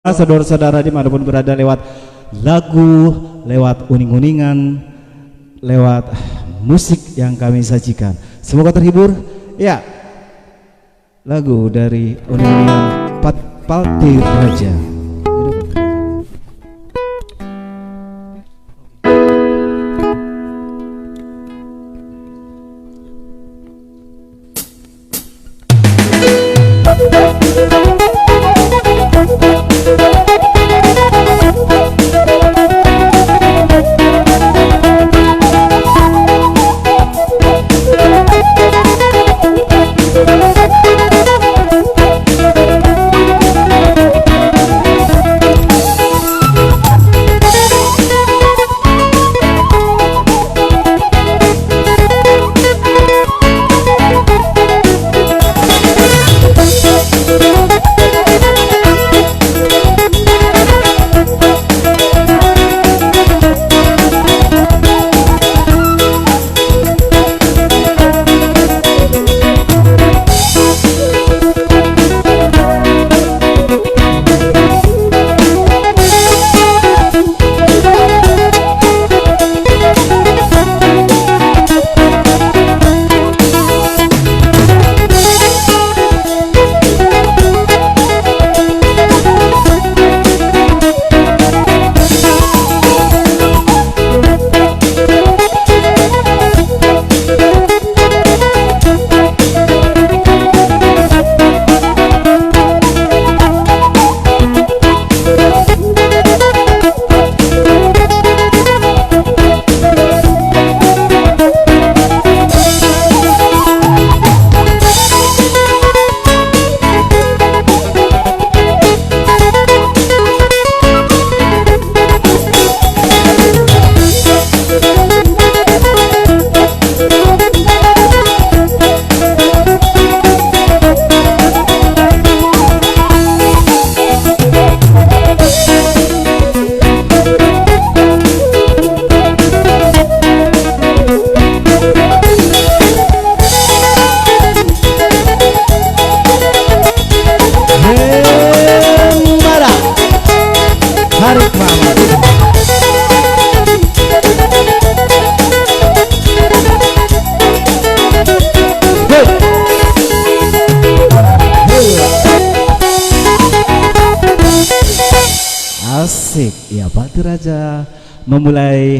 Saudara-saudara dimanapun berada, lewat lagu, lewat uning-uningan, lewat musik yang kami sajikan, semoga terhibur. Ya, lagu dari uning-uningan Palti Raja. Asik ya, Palti Raja memulai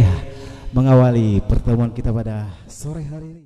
mengawali pertemuan kita pada sore hari ini.